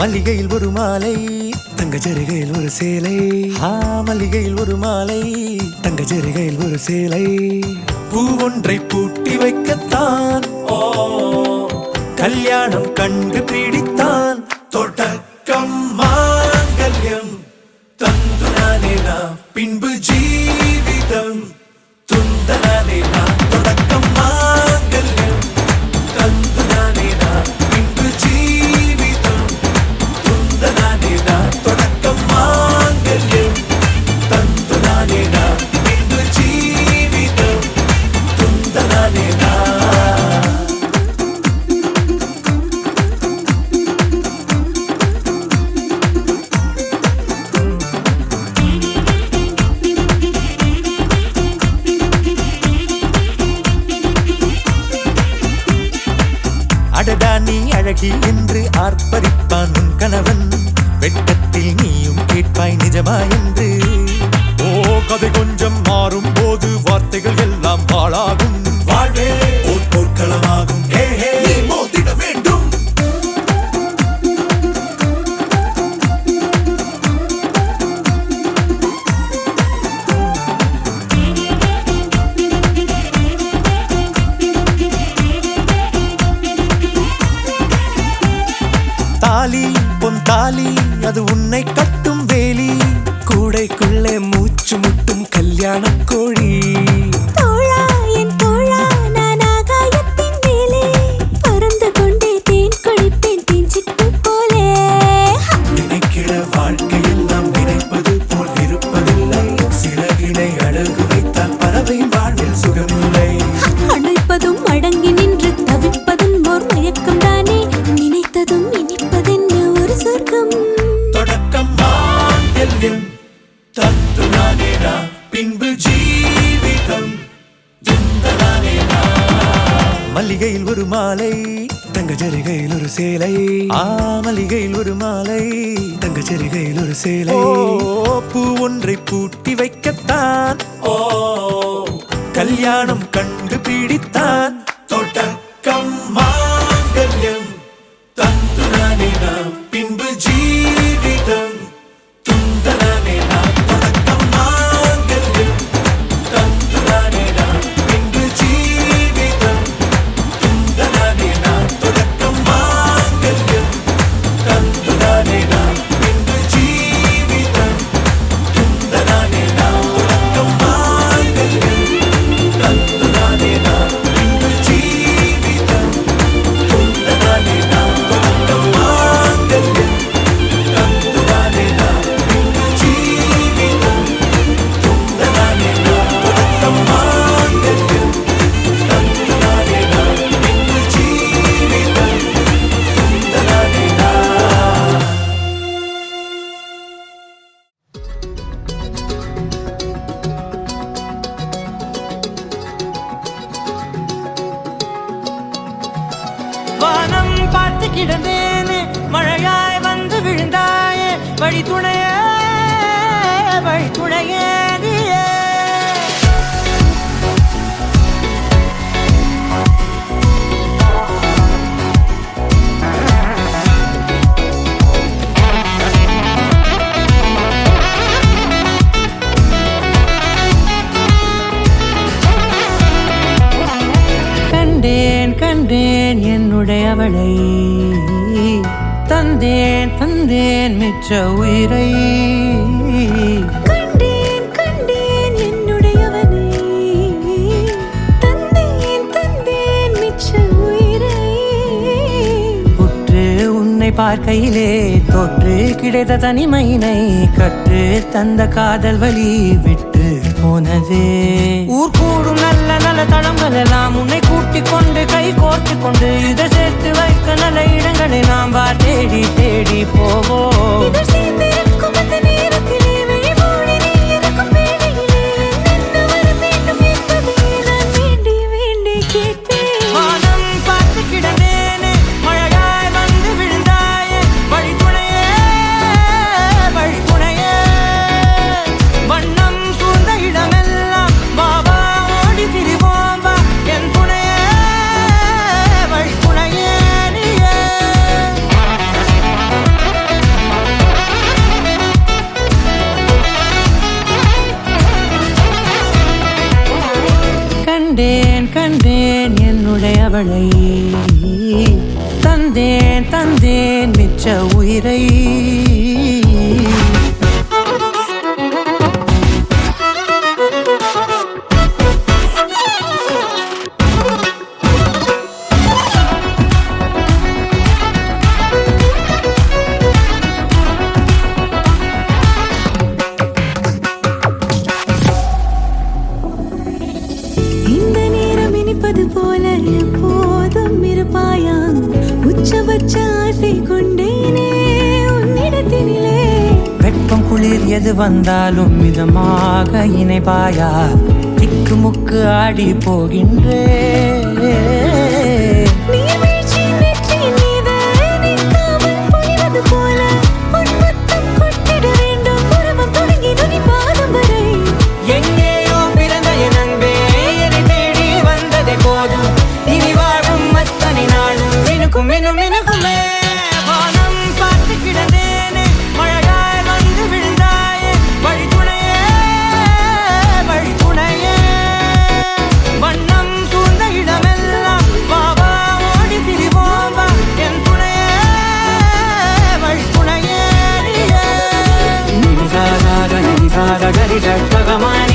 மல்லிகையில் ஒரு மாலை தங்க ஜரிகையில் ஒரு சேலை. மல்லிகையில் ஒரு மாலை தங்க ஜரிகையில் ஒரு சேலை. பூ ஒன்றை பூட்டி வைக்கத்தான் கல்யாணம் கண்டு பிடித்தான். தொடக்கம் மாங்கல்யம் தந்துனானே நாம் பின்பு ஜீவிதம் துந்தனானே நாம். தொடக்கம் மாங்கல்யம் தந்துனானே நாம் பின்பு ஜீவிதம் துந்தனானே நாம். தொடக்கம் மாங்கல்யம் தந்துனானே நாம் பின்பு ஜீவிதம் துந்தனானே நாம். அடடா நீ அழகி என்று ஆர்ப்பரிப்பான் உன் கணவன். வெட்கத்தில் நீயும் கேட்பாய் நிஜமா என்று. கதை கொஞ்சம் மாறும் போது வார்த்தைகள் எல்லாம் பாழாகும். வாழ்வே ஒரு போர்க்களமாகும். நீ மோதிட வேண்டும். தாலி பொன் தாலி அது உன்னை கட்டும் வேலி. கூடைக்குள்ளே மூச்சு முட்டும் கல்யாண கோழி. தோழா என் தோழா நான் ஆகாயத்தின் மேலே பறந்து கொண்டே தேன் குடிப்பேன் தேஞ்சிட்டு போலே. நினைக்கிற வாழ்க்கையில் நாம் நினைப்பது போல் இருப்பதில்லை. சிறகினை அழகு வைத்தால் பறவை வாழ்வில் சுகமில்லை. அணைப்பதும் அடங்கி நின்று தவிப்பதும் ஓர் மயக்கம் தானே. நினைத்ததும் இனிப்பதென்ன ஒரு சொர்க்கம். தொடக்கம் மாங்கல்யம் தந்துனானே நாம் பின்பு ஜீவிதம் துந்தனானே நாம். மல்லிகையில் ஒரு மாலை தங்க ஜரிகையில் ஒரு சேலை. மல்லிகையில் ஒரு மாலை தங்க ஜரிகையில் ஒரு சேலை. பூ ஒன்றை பூட்டி வைக்கத்தான் கல்யாணம் கண்டு பிடித்தான். தொடக்கம் மாங்கல்யம் தந்துனானே நாம் பின்பு ஜீவிதம் துந்தனானே நாம். தொடக்கம் மாங்கல்யம் தந்துனானே நாம் பின்பு ஜீவிதம் துந்தனானே நாம். தொடக்கம் மாங்கல்யம் தந்துனானே நாம் பின்பு ஜீவிதம் துந்தனானே நாம். தொடக்கம் மாங்கல்யம் தந்துனானே நாம் பின்பு ஜீவிதம் துந்தனானே நாம். தொடக்கம் மாங்கல்யம் தந்துனானே நாம் பின்பு ஜீவிதம் துந்தனானே நாம். தொடக்கம் மாங்கல்யம் தந்துனானே நாம் பின்பு ஜீவிதம் துந்தனானே நாம். வானம் பார்த்து கிடந்தேனே மழையாய் வந்து விழுந்தாயே. வழி துணையே வழி துணையே நீயே. கண்டேன் கண்டேன் என்னுடையவளை. தந்தேன் தந்தேன் மிச்ச உயிரை. கண்டேன் கண்டேன் என்னுடையவனை. தந்தேன் தந்தேன் மிச்ச உயிரை. உற்று உன்னை பார்க்கையிலே தொற்று கிடைத்த தனிமையினை கற்று தந்த காதல் வழி விட்டு போனதே. ஊர் கூடும் நல்ல நல்ல தளங்கள் எல்லாம் உன்னை கூட்டிக் கொண்டு கை கோர்த்து கொண்டு இதை சேர்த்து வைக்க நல்ல இடங்களை நாம் வா தேடி தேடி போவோம். இதழ் சேர்ந்திருக்கும் அந்த நேரத்திலே விழி மூடி நீ இருக்கும் வேளையிலே என்னென்ன வர வேண்டும் என்பதை நான் வேண்டி வேண்டி கேட்பேன். வானம் பார்த்து கிடந்தேனே மழையாய் வந்து விழுந்தாயே. வழி துணையே வழி துணையே. வண்ணம் சூழ்ந்த இடமெல்லாம் வா வா ஓடி திரிவோம் வா என் துணையே வழி துணையே நீயே. என்னுடையவளை தந்தேன் தந்தேன் மிச்ச உயிரை இந்த நேரம் இனிப்பது போல எப்போதும் இருப்பாயா உச்சபட்ச ஆசை கொண்டேனே உன்னிடத்தினிலே வெப்பம் குளிர் எது வந்தாலும் மிதமாக இணைப்பாயா திக்குமுக்கு ஆடி போகின்றே நீர்வீழ்ச்சி நெற்றியின் மீது நிற்காமல் பொழிவது போல உன் முத்தம் கொட்டிட வேண்டும் உருவம் தொடங்கி நுனி பாதம் வரை எங்கேயோ பிறந்த என் அன்பே என்னை தேடி வந்ததே போதும் இனி வாழும் அத்தனை நாளும் மினுக்கும் மினுக்குமே வானம் பார்த்து கிடந்தேனே மழையாய் வந்து விழுந்தாயே வழித்துணையே வழித்துணையே வண்ணம் சூழ்ந்த இடமெல்லாம் பாவா ஓடி திரிவோம் வா என் துணையே வழித்துணையே நிசாக கரி சட்டகமான